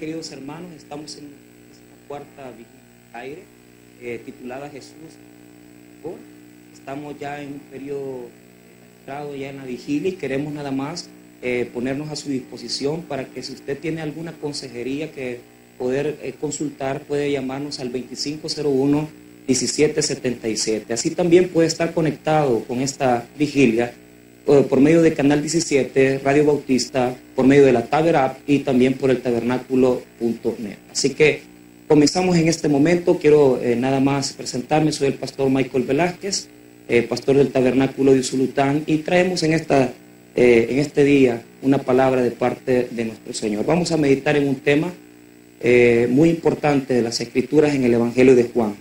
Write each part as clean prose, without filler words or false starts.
queridos hermanos, estamos en esta cuarta vigilia al aire, titulada Jesús. Estamos ya en un periodo entrado ya en la vigilia y queremos nada más ponernos a su disposición para que si usted tiene alguna consejería que poder consultar, puede llamarnos al 2501-1777. Así también puede estar conectado con esta vigilia por medio de Canal 17, Radio Bautista, por medio de la Taber App y también por el tabernáculo.net. Así que comenzamos en este momento. Quiero nada más presentarme. Soy el pastor Michael Velázquez, pastor del Tabernáculo de Usulután, y traemos en este día una palabra de parte de nuestro Señor. Vamos a meditar en un tema muy importante de las Escrituras en el Evangelio de Juan,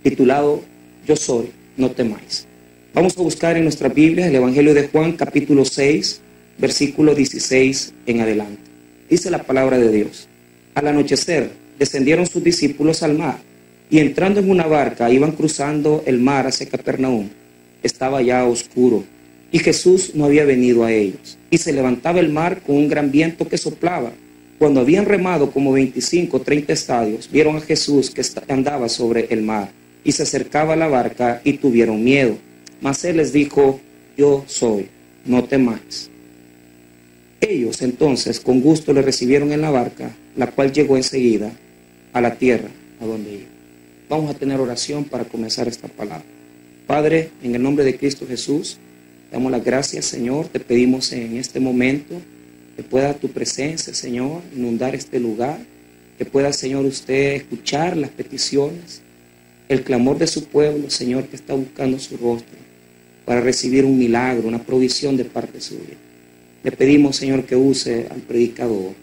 titulado Yo soy, no temáis. Vamos a buscar en nuestra Biblia el Evangelio de Juan, capítulo 6, versículo 16 en adelante. Dice la palabra de Dios: al anochecer descendieron sus discípulos al mar, y entrando en una barca iban cruzando el mar hacia Capernaum. Estaba ya oscuro, y Jesús no había venido a ellos, y se levantaba el mar con un gran viento que soplaba. Cuando habían remado como 25 o 30 estadios, vieron a Jesús que andaba sobre el mar, y se acercaba a la barca, y tuvieron miedo. Mas él les dijo: yo soy, no temáis. Ellos entonces con gusto le recibieron en la barca, la cual llegó enseguida a la tierra a donde iba. Vamos a tener oración para comenzar esta palabra. Padre, en el nombre de Cristo Jesús, te damos las gracias, Señor. Te pedimos en este momento que pueda tu presencia, Señor, inundar este lugar, que pueda, Señor, usted escuchar las peticiones, el clamor de su pueblo, Señor, que está buscando su rostro para recibir un milagro, una provisión de parte suya. Le pedimos, Señor, que use al predicador,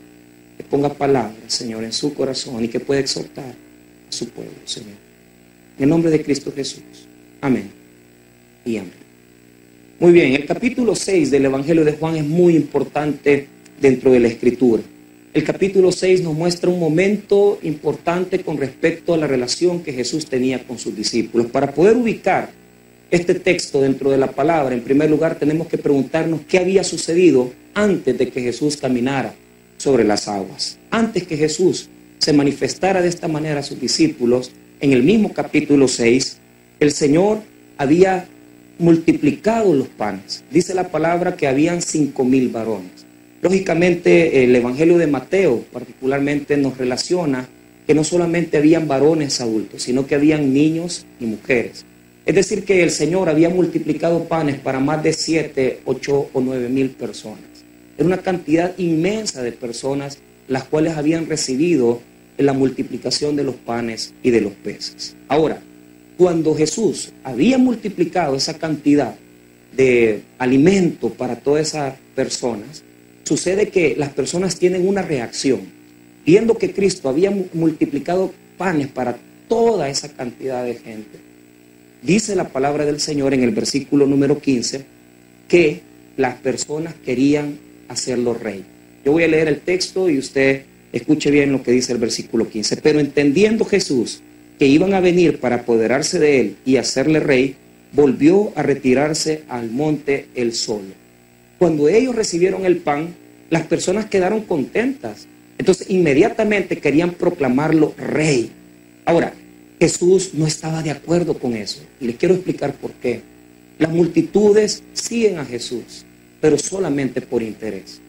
que ponga palabras, Señor, en su corazón y que pueda exhortar a su pueblo, Señor. En el nombre de Cristo Jesús. Amén y amén. Muy bien, el capítulo 6 del Evangelio de Juan es muy importante dentro de la Escritura. El capítulo 6 nos muestra un momento importante con respecto a la relación que Jesús tenía con sus discípulos. Para poder ubicar este texto dentro de la palabra, en primer lugar tenemos que preguntarnos qué había sucedido antes de que Jesús caminara sobre las aguas. Antes que Jesús se manifestara de esta manera a sus discípulos, en el mismo capítulo 6, el Señor había multiplicado los panes. Dice la palabra que habían 5,000 varones. Lógicamente, el Evangelio de Mateo particularmente nos relaciona que no solamente habían varones adultos, sino que habían niños y mujeres. Es decir, que el Señor había multiplicado panes para más de 7, 8 o 9,000 personas. Era una cantidad inmensa de personas las cuales habían recibido la multiplicación de los panes y de los peces. Ahora, cuando Jesús había multiplicado esa cantidad de alimento para todas esas personas, sucede que las personas tienen una reacción. Viendo que Cristo había multiplicado panes para toda esa cantidad de gente, dice la palabra del Señor en el versículo número 15 que las personas querían hacerlo rey. Yo voy a leer el texto y usted escuche bien lo que dice el versículo 15. Pero entendiendo Jesús que iban a venir para apoderarse de él y hacerle rey, volvió a retirarse al monte él solo. Cuando ellos recibieron el pan, las personas quedaron contentas. Entonces inmediatamente querían proclamarlo rey. Ahora, Jesús no estaba de acuerdo con eso. Y les quiero explicar por qué. Las multitudes siguen a Jesús, pero solamente por interés.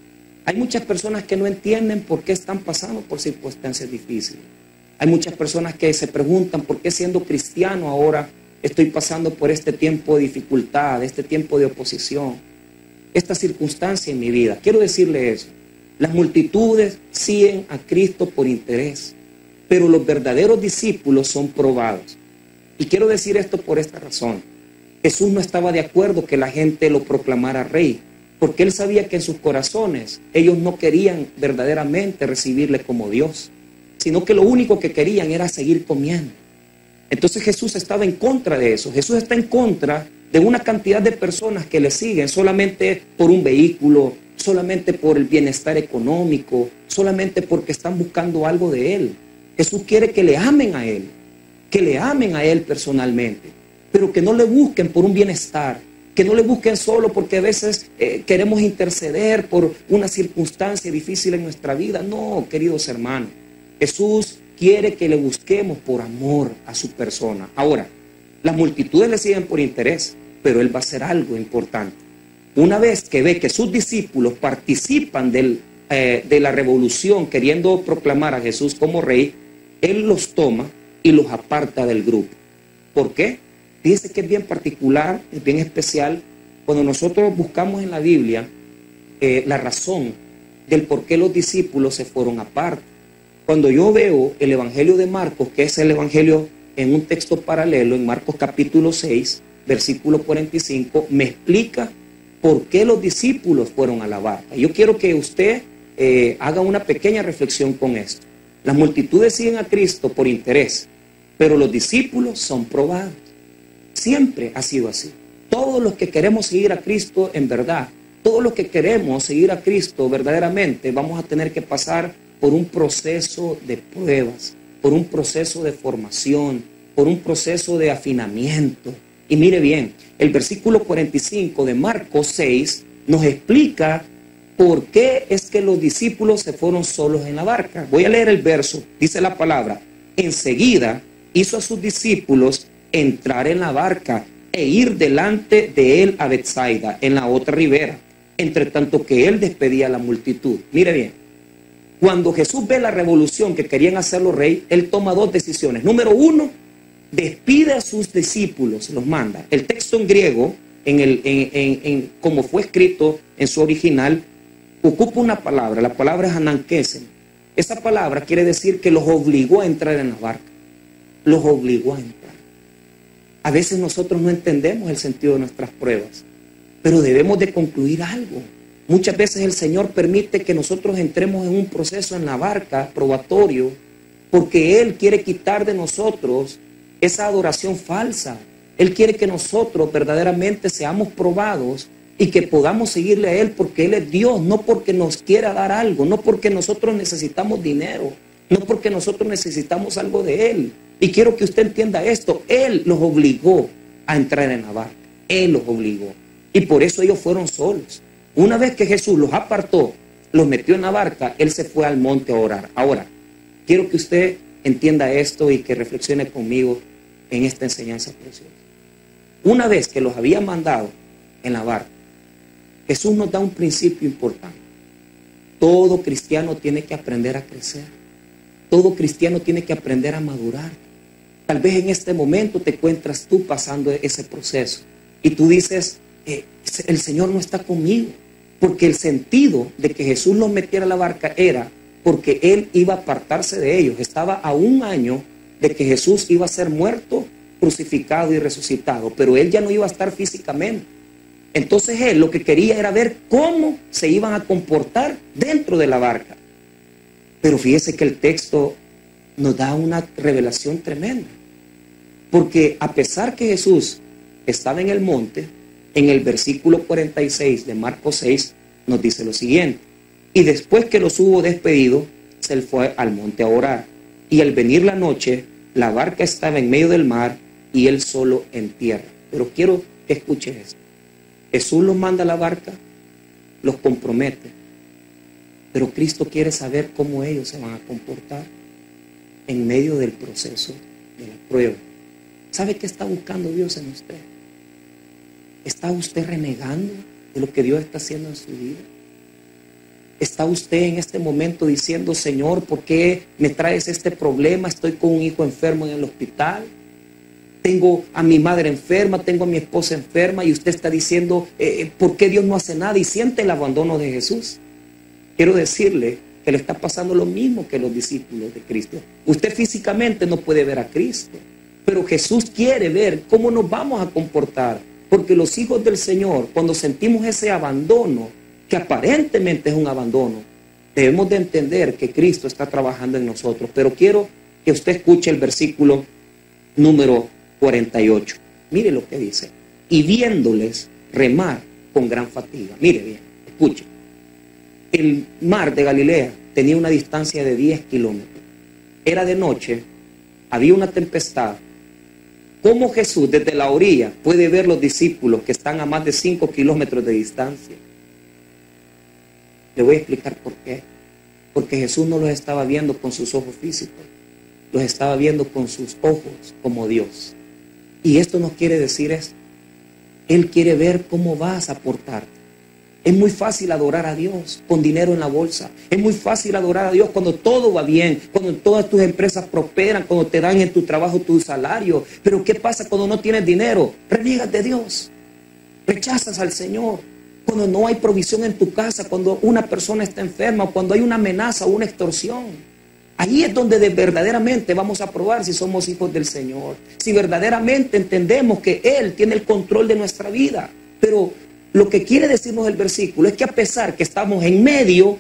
Hay muchas personas que no entienden por qué están pasando por circunstancias difíciles. Hay muchas personas que se preguntan por qué, siendo cristiano, ahora estoy pasando por este tiempo de dificultad, este tiempo de oposición, esta circunstancia en mi vida. Quiero decirle eso. Las multitudes siguen a Cristo por interés, pero los verdaderos discípulos son probados. Y quiero decir esto por esta razón. Jesús no estaba de acuerdo que la gente lo proclamara rey, porque él sabía que en sus corazones ellos no querían verdaderamente recibirle como Dios, sino que lo único que querían era seguir comiendo. Entonces Jesús estaba en contra de eso. Jesús está en contra de una cantidad de personas que le siguen solamente por un vehículo, solamente por el bienestar económico, solamente porque están buscando algo de él. Jesús quiere que le amen a él personalmente, pero que no le busquen por un bienestar, que no le busquen solo porque a veces queremos interceder por una circunstancia difícil en nuestra vida. No, queridos hermanos, Jesús quiere que le busquemos por amor a su persona. Ahora, las multitudes le siguen por interés, pero él va a hacer algo importante. Una vez que ve que sus discípulos participan de la revolución queriendo proclamar a Jesús como rey, él los toma y los aparta del grupo. ¿Por qué? Fíjese que es bien particular, es bien especial. Cuando nosotros buscamos en la Biblia la razón del por qué los discípulos se fueron aparte. Cuando yo veo el Evangelio de Marcos, que es el Evangelio en un texto paralelo, en Marcos capítulo 6, versículo 45, me explica por qué los discípulos fueron a la barca. Yo quiero que usted haga una pequeña reflexión con esto. Las multitudes siguen a Cristo por interés, pero los discípulos son probados. Siempre ha sido así. Todos los que queremos seguir a Cristo en verdad, todos los que queremos seguir a Cristo verdaderamente, vamos a tener que pasar por un proceso de pruebas, por un proceso de formación, por un proceso de afinamiento. Y mire bien, el versículo 45 de Marcos 6 nos explica por qué es que los discípulos se fueron solos en la barca. Voy a leer el verso, dice la palabra: enseguida hizo a sus discípulos entrar en la barca e ir delante de él a Betsaida, en la otra ribera, entre tanto que él despedía a la multitud. Mire bien, cuando Jesús ve la revolución que querían hacerlo rey, él toma dos decisiones. Número uno, despide a sus discípulos, los manda. El texto en griego, como fue escrito en su original, ocupa una palabra. La palabra es anankesen. Esa palabra quiere decir que los obligó a entrar en la barca. Los obligó a entrar. A veces nosotros no entendemos el sentido de nuestras pruebas, pero debemos de concluir algo. Muchas veces el Señor permite que nosotros entremos en un proceso en la barca probatorio, porque Él quiere quitar de nosotros esa adoración falsa. Él quiere que nosotros verdaderamente seamos probados y que podamos seguirle a Él porque Él es Dios, no porque nos quiera dar algo, no porque nosotros necesitamos dinero, no porque nosotros necesitamos algo de Él. Y quiero que usted entienda esto: Él los obligó a entrar en la barca. Él los obligó. Y por eso ellos fueron solos. Una vez que Jesús los apartó, los metió en la barca, Él se fue al monte a orar. Ahora, quiero que usted entienda esto y que reflexione conmigo en esta enseñanza preciosa. Una vez que los había mandado en la barca, Jesús nos da un principio importante. Todo cristiano tiene que aprender a crecer. Todo cristiano tiene que aprender a madurar. Tal vez en este momento te encuentras tú pasando ese proceso y tú dices: el Señor no está conmigo, porque el sentido de que Jesús los metiera a la barca era porque Él iba a apartarse de ellos. Estaba a un año de que Jesús iba a ser muerto, crucificado y resucitado, pero Él ya no iba a estar físicamente. Entonces Él lo que quería era ver cómo se iban a comportar dentro de la barca. Pero fíjese que el texto nos da una revelación tremenda, porque a pesar que Jesús estaba en el monte, en el versículo 46 de Marcos 6 nos dice lo siguiente: y después que los hubo despedido, se fue al monte a orar. Y al venir la noche, la barca estaba en medio del mar y él solo en tierra. Pero quiero que escuche esto. Jesús los manda a la barca, los compromete, pero Cristo quiere saber cómo ellos se van a comportar en medio del proceso de la prueba. ¿Sabe qué está buscando Dios en usted? ¿Está usted renegando de lo que Dios está haciendo en su vida? ¿Está usted en este momento diciendo: Señor, ¿por qué me traes este problema? Estoy con un hijo enfermo en el hospital, tengo a mi madre enferma, tengo a mi esposa enferma, y usted está diciendo: ¿por qué Dios no hace nada? Y siente el abandono de Jesús. Quiero decirle que le está pasando lo mismo que los discípulos de Cristo. Usted físicamente no puede ver a Cristo, pero Jesús quiere ver cómo nos vamos a comportar. Porque los hijos del Señor, cuando sentimos ese abandono, que aparentemente es un abandono, debemos de entender que Cristo está trabajando en nosotros. Pero quiero que usted escuche el versículo número 48. Mire lo que dice: y viéndoles remar con gran fatiga. Mire bien, escuche. El mar de Galilea tenía una distancia de 10 kilómetros. Era de noche, había una tempestad. ¿Cómo Jesús desde la orilla puede ver los discípulos que están a más de 5 kilómetros de distancia? Le voy a explicar por qué. Porque Jesús no los estaba viendo con sus ojos físicos, los estaba viendo con sus ojos como Dios. Y esto nos quiere decir esto. Él quiere ver cómo vas a portarte. Es muy fácil adorar a Dios con dinero en la bolsa. Es muy fácil adorar a Dios cuando todo va bien, cuando todas tus empresas prosperan, cuando te dan en tu trabajo tu salario. Pero ¿qué pasa cuando no tienes dinero? Reniegas de Dios. Rechazas al Señor. Cuando no hay provisión en tu casa, cuando una persona está enferma, o cuando hay una amenaza o una extorsión. Ahí es donde verdaderamente vamos a probar si somos hijos del Señor. Si verdaderamente entendemos que Él tiene el control de nuestra vida. Pero lo que quiere decirnos el versículo es que a pesar que estamos en medio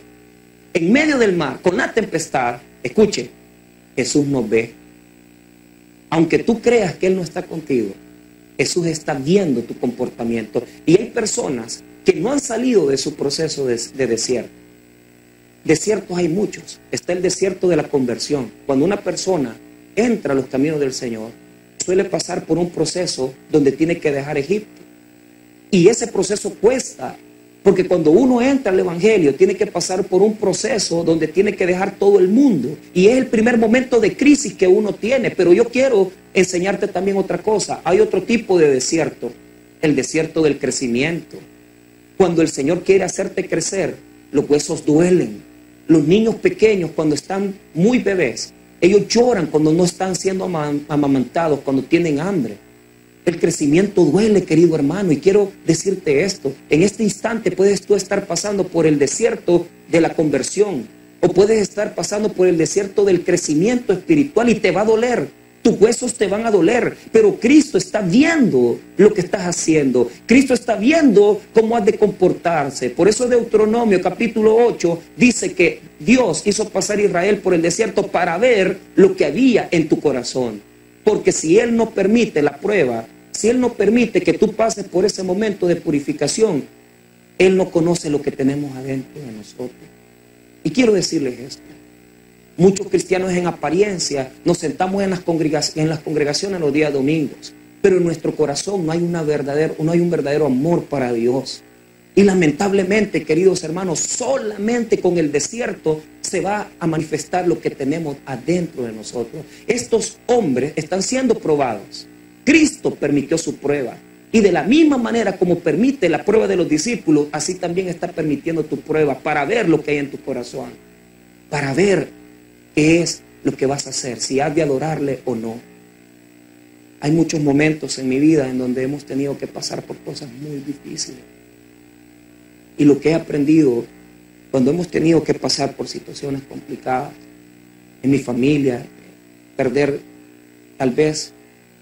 del mar, con la tempestad, escuche, Jesús nos ve. Aunque tú creas que Él no está contigo, Jesús está viendo tu comportamiento. Y hay personas que no han salido de su proceso de desierto. Desiertos hay muchos. Está el desierto de la conversión. Cuando una persona entra a los caminos del Señor, suele pasar por un proceso donde tiene que dejar Egipto. Y ese proceso cuesta, porque cuando uno entra al Evangelio, tiene que pasar por un proceso donde tiene que dejar todo el mundo. Y es el primer momento de crisis que uno tiene. Pero yo quiero enseñarte también otra cosa. Hay otro tipo de desierto, el desierto del crecimiento. Cuando el Señor quiere hacerte crecer, los huesos duelen. Los niños pequeños, cuando están muy bebés, ellos lloran cuando no están siendo amamantados, cuando tienen hambre. El crecimiento duele, querido hermano, y quiero decirte esto. En este instante puedes tú estar pasando por el desierto de la conversión, o puedes estar pasando por el desierto del crecimiento espiritual y te va a doler. Tus huesos te van a doler, pero Cristo está viendo lo que estás haciendo. Cristo está viendo cómo has de comportarse. Por eso Deuteronomio capítulo 8 dice que Dios hizo pasar a Israel por el desierto para ver lo que había en tu corazón. Porque si Él no permite la prueba, si Él no permite que tú pases por ese momento de purificación, Él no conoce lo que tenemos adentro de nosotros. Y quiero decirles esto. Muchos cristianos en apariencia nos sentamos en las congregaciones los días domingos, pero en nuestro corazón no hay un verdadero amor para Dios. Y lamentablemente, queridos hermanos, solamente con el desierto se va a manifestar lo que tenemos adentro de nosotros. Estos hombres están siendo probados. Cristo permitió su prueba. Y de la misma manera como permite la prueba de los discípulos, así también está permitiendo tu prueba para ver lo que hay en tu corazón. Para ver qué es lo que vas a hacer, si has de adorarle o no. Hay muchos momentos en mi vida en donde hemos tenido que pasar por cosas muy difíciles. Y lo que he aprendido cuando hemos tenido que pasar por situaciones complicadas en mi familia, perder tal vez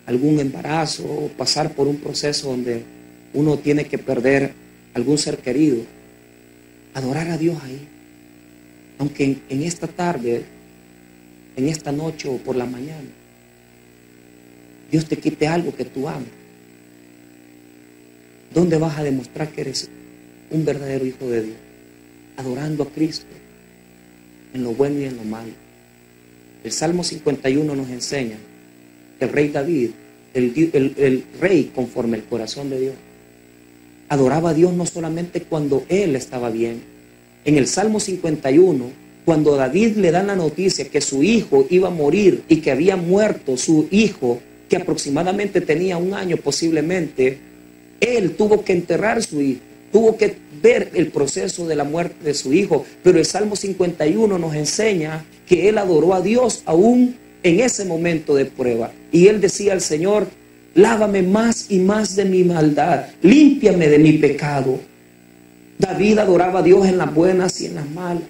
algún embarazo o pasar por un proceso donde uno tiene que perder algún ser querido, adorar a Dios ahí. Aunque en esta tarde, en esta noche o por la mañana, Dios te quite algo que tú amas. ¿Dónde vas a demostrar que eres un verdadero hijo de Dios? Adorando a Cristo en lo bueno y en lo malo. El Salmo 51 nos enseña que el rey David, el rey conforme el corazón de Dios, adoraba a Dios no solamente cuando él estaba bien. En el Salmo 51, cuando David le dan la noticia que su hijo iba a morir y que había muerto su hijo, que aproximadamente tenía 1 año posiblemente, él tuvo que enterrar a su hijo, tuvo que ver el proceso de la muerte de su hijo. Pero el Salmo 51 nos enseña que él adoró a Dios aún en ese momento de prueba. Y él decía al Señor: lávame más y más de mi maldad, límpiame de mi pecado. David adoraba a Dios en las buenas y en las malas.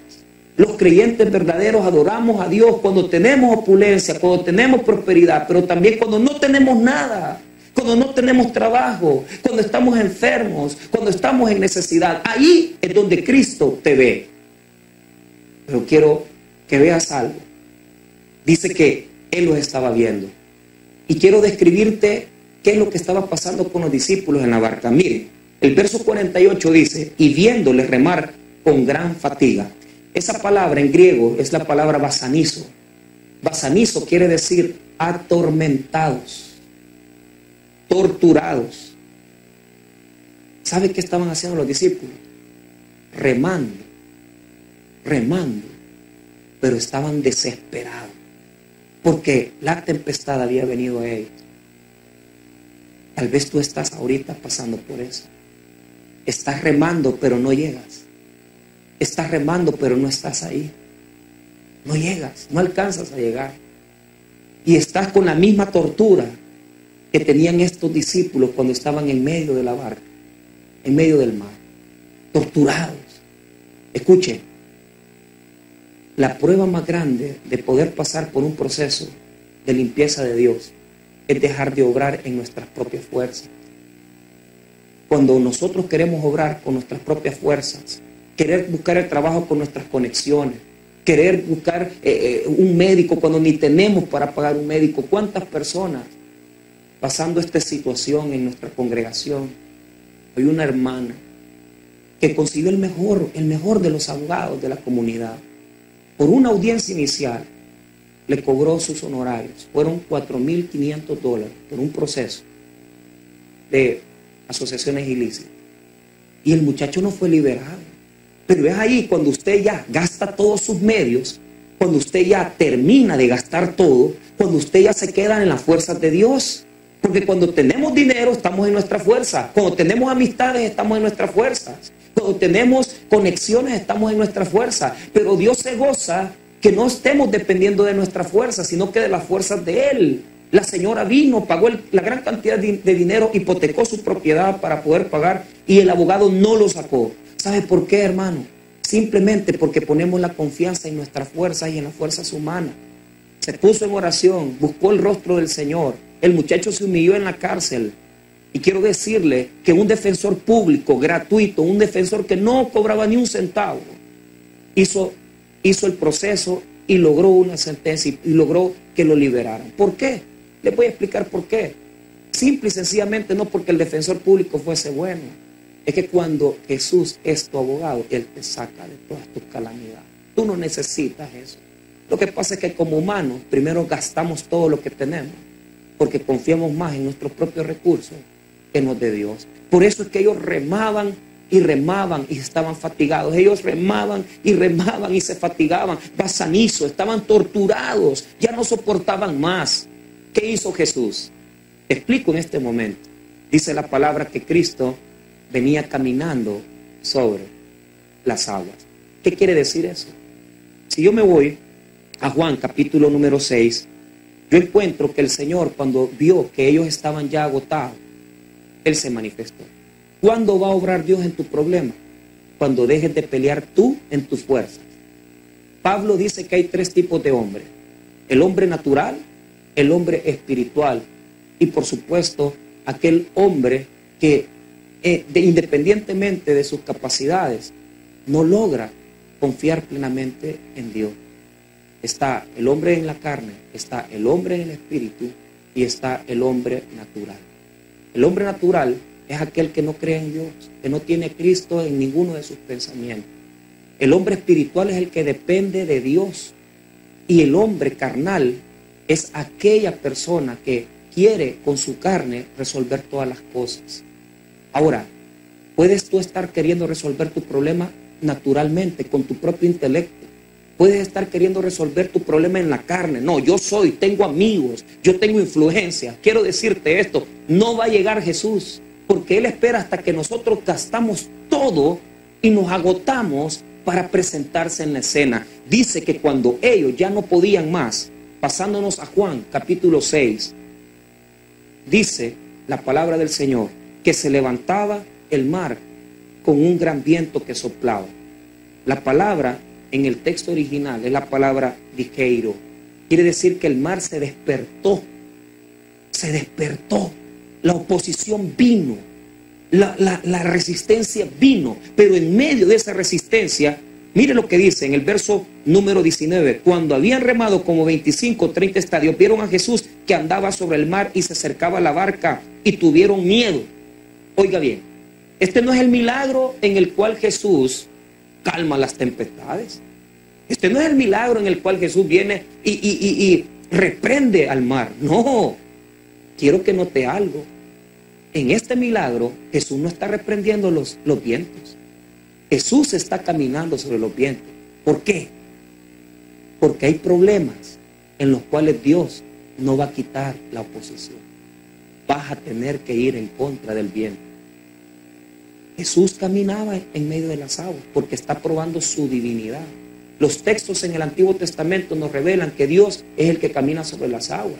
Los creyentes verdaderos adoramos a Dios cuando tenemos opulencia, cuando tenemos prosperidad, pero también cuando no tenemos nada, cuando no tenemos trabajo, cuando estamos enfermos, cuando estamos en necesidad. Ahí es donde Cristo te ve. Pero quiero que veas algo. Dice que Él los estaba viendo. Y quiero describirte qué es lo que estaba pasando con los discípulos en la barca. Miren, el verso 48 dice: y viéndoles remar con gran fatiga. Esa palabra en griego es la palabra basanizo. Basanizo quiere decir atormentados, torturados. ¿Sabe qué estaban haciendo los discípulos? Remando, remando. pero estaban desesperados porque la tempestad había venido a ellos. Tal vez tú estás ahorita pasando por eso. Estás remando, pero no llegas. Estás remando, pero no estás ahí. No llegas, no alcanzas a llegar. Y estás con la misma tortura que tenían estos discípulos cuando estaban en medio de la barca, en medio del mar, torturados. Escuche, la prueba más grande de poder pasar por un proceso de limpieza de Dios es dejar de obrar en nuestras propias fuerzas. Cuando nosotros queremos obrar con nuestras propias fuerzas, querer buscar el trabajo con nuestras conexiones, querer buscar un médico cuando ni tenemos para pagar un médico. ¿Cuántas personas pasando esta situación en nuestra congregación? Hay una hermana que consiguió el mejor de los abogados de la comunidad. Por una audiencia inicial le cobró sus honorarios. Fueron $4,500 por un proceso de asociaciones ilícitas. Y el muchacho no fue liberado. Pero es ahí cuando usted ya gasta todos sus medios, cuando usted ya termina de gastar todo, cuando usted ya se queda en las fuerzas de Dios. Porque cuando tenemos dinero estamos en nuestra fuerza. Cuando tenemos amistades estamos en nuestras fuerzas. Cuando tenemos conexiones estamos en nuestra fuerza. Pero Dios se goza que no estemos dependiendo de nuestra fuerza, sino que de las fuerzas de Él. La señora vino, pagó la gran cantidad de dinero, hipotecó su propiedad para poder pagar y el abogado no lo sacó. ¿Sabe por qué, hermano? Simplemente porque ponemos la confianza en nuestras fuerzas y en las fuerzas humanas. Se puso en oración, buscó el rostro del Señor. El muchacho se humilló en la cárcel. Y quiero decirle que un defensor público, gratuito, un defensor que no cobraba ni un centavo, hizo el proceso y logró una sentencia y logró que lo liberaran. ¿Por qué? Les voy a explicar por qué. Simple y sencillamente no porque el defensor público fuese bueno. Es que cuando Jesús es tu abogado, Él te saca de todas tus calamidades. Tú no necesitas eso. Lo que pasa es que como humanos, primero gastamos todo lo que tenemos, porque confiamos más en nuestros propios recursos que en los de Dios. Por eso es que ellos remaban y estaban fatigados. Ellos remaban y se fatigaban. Basanizo, estaban torturados, ya no soportaban más. ¿Qué hizo Jesús? Te explico en este momento. Dice la palabra que Cristo venía caminando sobre las aguas. ¿Qué quiere decir eso? Si yo me voy a Juan capítulo número 6, yo encuentro que el Señor, cuando vio que ellos estaban ya agotados, Él se manifestó. ¿Cuándo va a obrar Dios en tu problema? Cuando dejes de pelear tú en tus fuerzas. Pablo dice que hay 3 tipos de hombres: el hombre natural, el hombre espiritual y por supuesto aquel hombre que independientemente de sus capacidades no logra confiar plenamente en Dios. Está el hombre en la carne, está el hombre en el espíritu y está el hombre natural. El hombre natural es aquel que no cree en Dios, que no tiene a Cristo en ninguno de sus pensamientos. El hombre espiritual es el que depende de Dios. Y el hombre carnal es aquella persona que quiere con su carne resolver todas las cosas. Ahora, puedes tú estar queriendo resolver tu problema naturalmente, con tu propio intelecto. Puedes estar queriendo resolver tu problema en la carne. No, tengo amigos, yo tengo influencia. Quiero decirte esto, no va a llegar Jesús, porque Él espera hasta que nosotros gastamos todo y nos agotamos para presentarse en la escena. Dice que cuando ellos ya no podían más, pasándonos a Juan capítulo 6, dice la palabra del Señor, que se levantaba el mar con un gran viento que soplaba. La palabra en el texto original es la palabra dijeiro. Quiere decir que el mar se despertó. Se despertó. La oposición vino. La resistencia vino. Pero en medio de esa resistencia, mire lo que dice en el verso número 19. Cuando habían remado como 25 o 30 estadios, vieron a Jesús que andaba sobre el mar y se acercaba a la barca y tuvieron miedo. Oiga bien, este no es el milagro en el cual Jesús calma las tempestades. Este no es el milagro en el cual Jesús viene y reprende al mar. No, quiero que note algo. En este milagro Jesús no está reprendiendo los vientos. Jesús está caminando sobre los vientos. ¿Por qué? Porque hay problemas en los cuales Dios no va a quitar la oposición. Vas a tener que ir en contra del viento. Jesús caminaba en medio de las aguas porque está probando su divinidad. Los textos en el Antiguo Testamento nos revelan que Dios es el que camina sobre las aguas.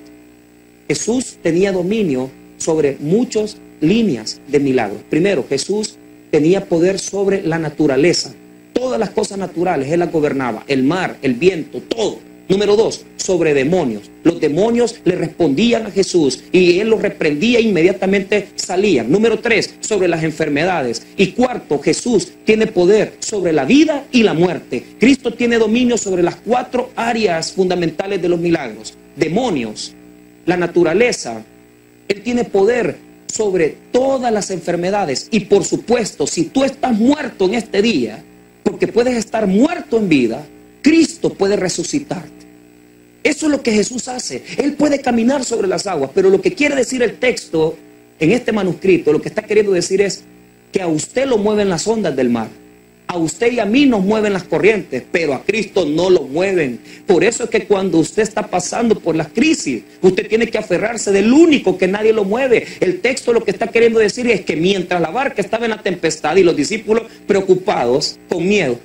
Jesús tenía dominio sobre muchas líneas de milagros. Primero, Jesús tenía poder sobre la naturaleza. Todas las cosas naturales Él las gobernaba. El mar, el viento, todo. Número 2, sobre demonios. Los demonios le respondían a Jesús y Él los reprendía e inmediatamente salían. Número 3, sobre las enfermedades. Y cuarto, Jesús tiene poder sobre la vida y la muerte. Cristo tiene dominio sobre las 4 áreas fundamentales de los milagros. Demonios, la naturaleza. Él tiene poder sobre todas las enfermedades. Y por supuesto, si tú estás muerto en este día, porque puedes estar muerto en vida, Cristo puede resucitarte. Eso es lo que Jesús hace. Él puede caminar sobre las aguas, pero lo que quiere decir el texto en este manuscrito, lo que está queriendo decir es que a usted lo mueven las ondas del mar. A usted y a mí nos mueven las corrientes, pero a Cristo no lo mueven. Por eso es que cuando usted está pasando por las crisis, usted tiene que aferrarse del único que nadie lo mueve. El texto lo que está queriendo decir es que mientras la barca estaba en la tempestad y los discípulos preocupados, con miedo,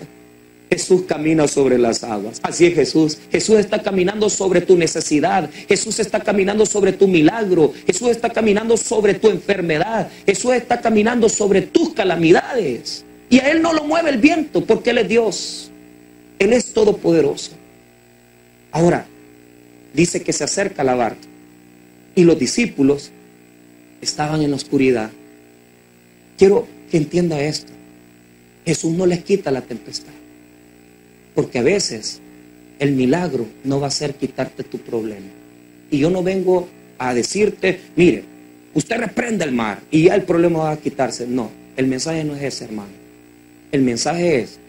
Jesús camina sobre las aguas. Así es Jesús. Jesús está caminando sobre tu necesidad. Jesús está caminando sobre tu milagro. Jesús está caminando sobre tu enfermedad. Jesús está caminando sobre tus calamidades. Y a Él no lo mueve el viento porque Él es Dios. Él es todopoderoso. Ahora, dice que se acerca la barca y los discípulos estaban en la oscuridad. Quiero que entienda esto. Jesús no les quita la tempestad. Porque a veces el milagro no va a ser quitarte tu problema. Y yo no vengo a decirte, mire, usted reprende el mar y ya el problema va a quitarse. No, el mensaje no es ese, hermano. El mensaje es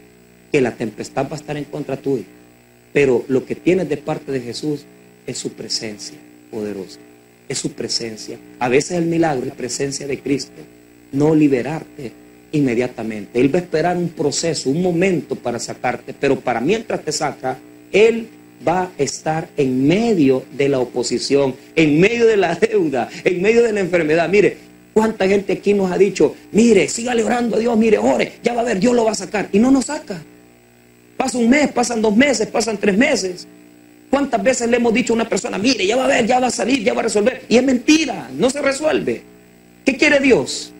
que la tempestad va a estar en contra tuya. Pero lo que tienes de parte de Jesús es su presencia poderosa. Es su presencia. A veces el milagro es la presencia de Cristo. No liberarte inmediatamente. Él va a esperar un proceso, un momento para sacarte, pero para mientras te saca, Él va a estar en medio de la oposición, en medio de la deuda, en medio de la enfermedad. Mire, cuánta gente aquí nos ha dicho, mire, sígale orando a Dios, mire, ore, ya va a ver, Dios lo va a sacar, y no nos saca. Pasa un mes, pasan 2 meses, pasan 3 meses. ¿Cuántas veces le hemos dicho a una persona, mire, ya va a ver, ya va a salir, ya va a resolver? Y es mentira, no se resuelve. ¿Qué quiere Dios?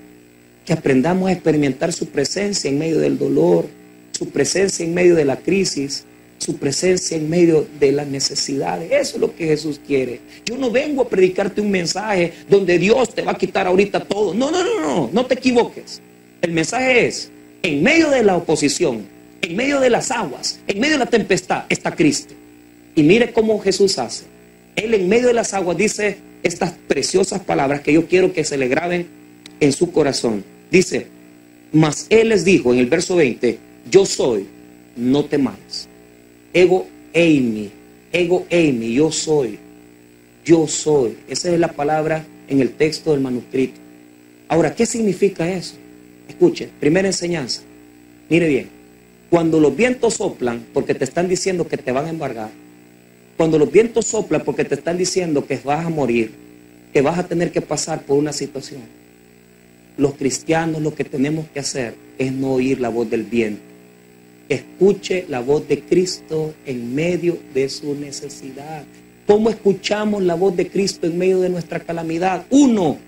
Que aprendamos a experimentar su presencia en medio del dolor, su presencia en medio de la crisis, su presencia en medio de las necesidades. Eso es lo que Jesús quiere. Yo no vengo a predicarte un mensaje donde Dios te va a quitar ahorita todo. No te equivoques. El mensaje es, en medio de la oposición, en medio de las aguas, en medio de la tempestad, está Cristo. Y mire cómo Jesús hace. Él en medio de las aguas dice estas preciosas palabras que yo quiero que se le graben en su corazón. Dice, mas Él les dijo en el verso 20, yo soy, no temáis. Ego eimi, yo soy. Esa es la palabra en el texto del manuscrito. Ahora, ¿qué significa eso? Escuche, primera enseñanza. Mire bien, cuando los vientos soplan porque te están diciendo que te van a embargar, cuando los vientos soplan porque te están diciendo que vas a morir, que vas a tener que pasar por una situación, los cristianos lo que tenemos que hacer es no oír la voz del viento. Escuche la voz de Cristo en medio de su necesidad. ¿Cómo escuchamos la voz de Cristo en medio de nuestra calamidad? 1,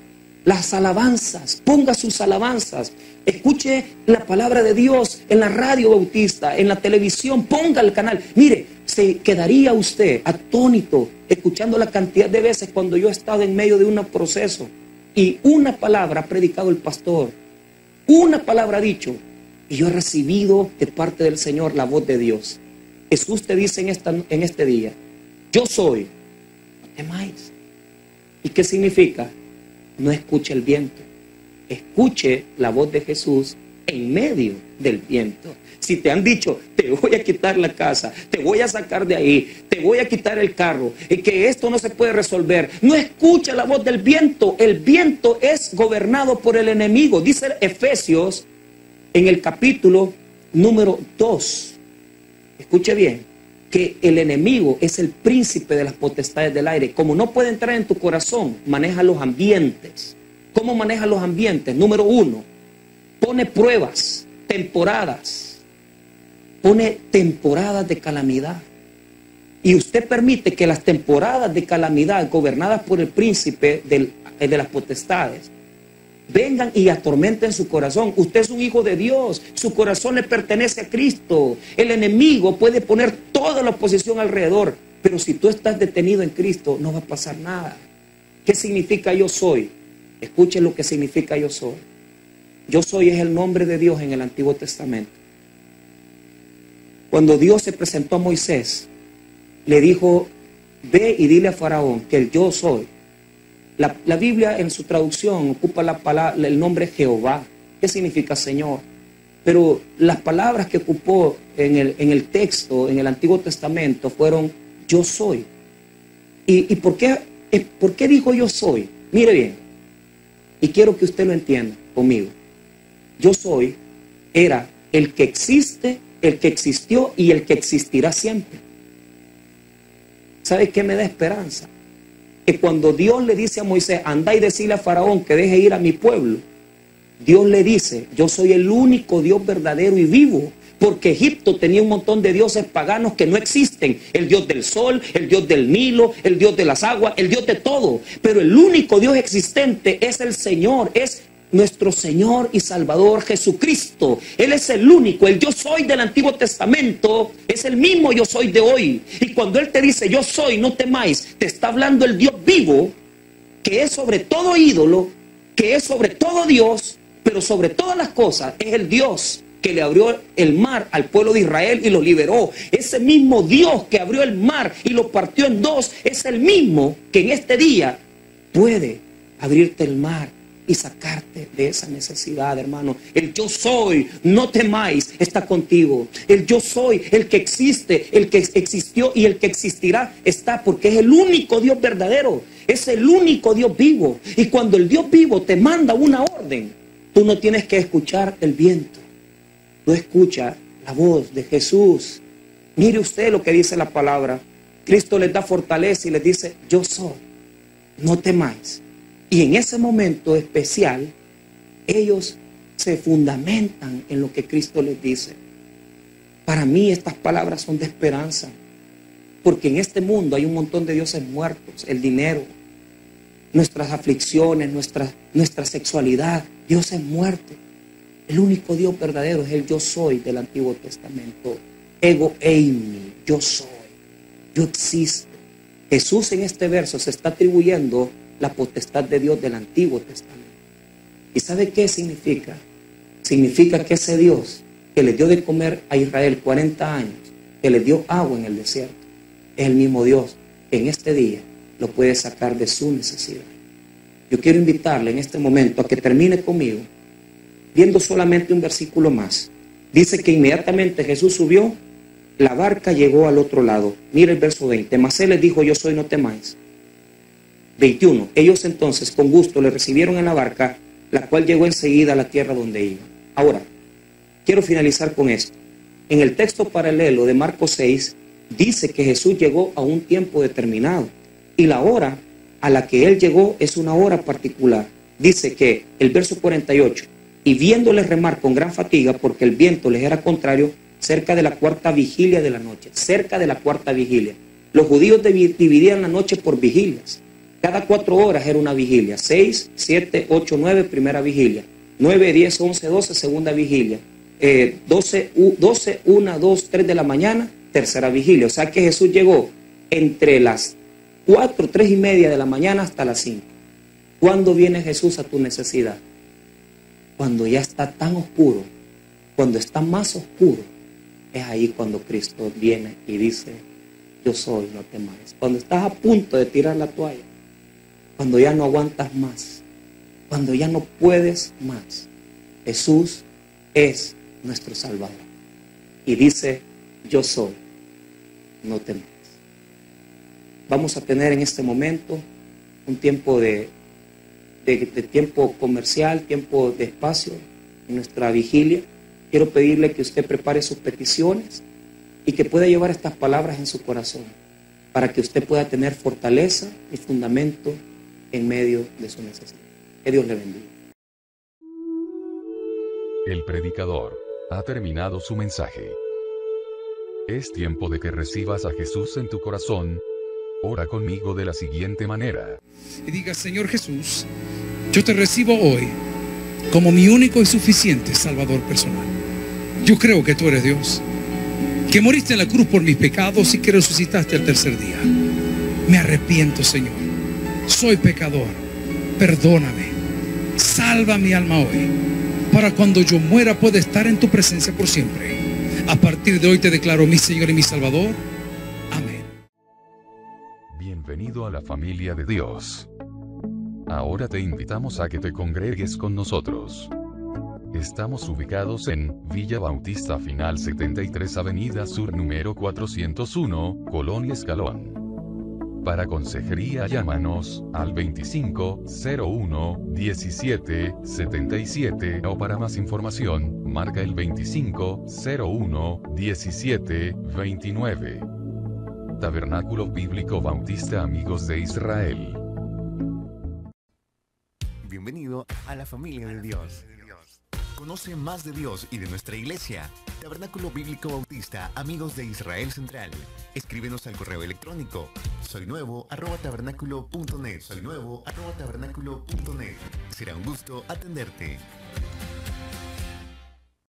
las alabanzas. Ponga sus alabanzas. Escuche la palabra de Dios en la radio bautista, en la televisión. Ponga el canal. Mire, se quedaría usted atónito escuchando la cantidad de veces cuando yo he estado en medio de un proceso y una palabra ha predicado el pastor, una palabra ha dicho, y yo he recibido de parte del Señor la voz de Dios. Jesús te dice en este día, yo soy, no temáis. ¿Y qué significa? No escuche el viento, escuche la voz de Jesús en medio del viento. Si te han dicho, te voy a quitar la casa, te voy a sacar de ahí, te voy a quitar el carro, y que esto no se puede resolver, no escucha la voz del viento. El viento es gobernado por el enemigo. Dice Efesios en el capítulo número 2. Escuche bien. que el enemigo es el príncipe de las potestades del aire. Como no puede entrar en tu corazón, maneja los ambientes. ¿Cómo maneja los ambientes? Número 1, pone pruebas, temporadas. Pone temporadas de calamidad. Y usted permite que las temporadas de calamidad gobernadas por el príncipe de las potestades vengan y atormenten su corazón. Usted es un hijo de Dios, su corazón le pertenece a Cristo. El enemigo puede poner toda la oposición alrededor, pero si tú estás detenido en Cristo, no va a pasar nada. ¿Qué significa yo soy? Escuchen lo que significa yo soy. Yo soy es el nombre de Dios en el Antiguo Testamento. Cuando Dios se presentó a Moisés, le dijo: ve y dile a Faraón que el yo soy. La Biblia en su traducción ocupa el nombre Jehová. ¿Qué significa Señor? Pero las palabras que ocupó en el texto, en el Antiguo Testamento, fueron yo soy. ¿Y por qué dijo yo soy? Mire bien, y quiero que usted lo entienda conmigo. Yo soy era el que existe, el que existió y el que existirá siempre. ¿Sabe qué me da esperanza? Que cuando Dios le dice a Moisés: anda y decirle a Faraón que deje ir a mi pueblo, Dios le dice: yo soy el único Dios verdadero y vivo. Porque Egipto tenía un montón de dioses paganos que no existen. El Dios del sol, el Dios del Nilo, el Dios de las aguas, el Dios de todo. Pero el único Dios existente es el Señor, es nuestro Señor y Salvador Jesucristo. Él es el único. El yo soy del Antiguo Testamento es el mismo yo soy de hoy. Y cuando Él te dice yo soy, no temáis, te está hablando el Dios vivo, que es sobre todo ídolo, que es sobre todo Dios, pero sobre todas las cosas es el Dios que le abrió el mar al pueblo de Israel y lo liberó. Ese mismo Dios que abrió el mar y lo partió en dos es el mismo que en este día puede abrirte el mar y sacarte de esa necesidad, hermano. El yo soy, no temáis, está contigo. El yo soy, el que existe, el que existió y el que existirá está, porque es el único Dios verdadero, es el único Dios vivo. Y cuando el Dios vivo te manda una orden, tú no tienes que escuchar el viento, tú escuchas la voz de Jesús. Mire usted lo que dice la palabra. Cristo les da fortaleza y les dice: yo soy, no temáis. Y en ese momento especial, ellos se fundamentan en lo que Cristo les dice. Para mí estas palabras son de esperanza, porque en este mundo hay un montón de dioses muertos, el dinero, nuestras aflicciones, nuestra sexualidad, dioses muertos. El único Dios verdadero es el yo soy del Antiguo Testamento. Ego eimi, yo soy, yo existo. Jesús en este verso se está atribuyendo la potestad de Dios del Antiguo Testamento. ¿Y sabe qué significa? Significa que ese Dios que le dio de comer a Israel 40 años, que le dio agua en el desierto, es el mismo Dios que en este día lo puede sacar de su necesidad. Yo quiero invitarle en este momento a que termine conmigo viendo solamente un versículo más. Dice que inmediatamente Jesús subió, la barca llegó al otro lado. Mira el verso 20. Mas Él les dijo: yo soy, no temáis. 21. Ellos entonces con gusto le recibieron en la barca, la cual llegó enseguida a la tierra donde iba. Ahora, quiero finalizar con esto. En el texto paralelo de Marcos 6, dice que Jesús llegó a un tiempo determinado. Y la hora a la que Él llegó es una hora particular. Dice que el verso 48, y viéndoles remar con gran fatiga, porque el viento les era contrario, cerca de la cuarta vigilia de la noche. Cerca de la cuarta vigilia. Los judíos dividían la noche por vigilias. Cada 4 horas era una vigilia. 6, 7, 8, 9, primera vigilia. 9, 10, 11, 12, segunda vigilia. 12, 1, 2, 3 de la mañana, tercera vigilia. O sea que Jesús llegó entre las 4, 3 y media de la mañana hasta las 5. ¿Cuándo viene Jesús a tu necesidad? Cuando ya está tan oscuro, cuando está más oscuro, es ahí cuando Cristo viene y dice: yo soy, no temáis. Cuando estás a punto de tirar la toalla, cuando ya no aguantas más, cuando ya no puedes más, Jesús es nuestro Salvador. Y dice: yo soy, no temáis. Vamos a tener en este momento un tiempo de tiempo comercial, tiempo de espacio en nuestra vigilia. Quiero pedirle que usted prepare sus peticiones y que pueda llevar estas palabras en su corazón para que usted pueda tener fortaleza y fundamento en medio de su necesidad. Que Dios le bendiga. El predicador ha terminado su mensaje. Es tiempo de que recibas a Jesús en tu corazón. Ora conmigo de la siguiente manera. Y diga: Señor Jesús, yo te recibo hoy como mi único y suficiente Salvador personal. Yo creo que tú eres Dios, que moriste en la cruz por mis pecados y que resucitaste al tercer día. Me arrepiento, Señor. Soy pecador. Perdóname. Salva mi alma hoy, para cuando yo muera pueda estar en tu presencia por siempre. A partir de hoy te declaro mi Señor y mi Salvador. Amén. Bienvenido a la familia de Dios. Ahora te invitamos a que te congregues con nosotros. Estamos ubicados en Villa Bautista Final 73 Avenida Sur número 401, Colonia Escalón. Para consejería llámanos al 2501-1777 o para más información, marca el 2501-1729. Tabernáculo Bíblico Bautista Amigos de Israel. Bienvenido a la familia de Dios. Conoce más de Dios y de nuestra iglesia. Tabernáculo Bíblico Bautista Amigos de Israel Central. Escríbenos al correo electrónico soynuevo@tabernaculo.net. Será un gusto atenderte.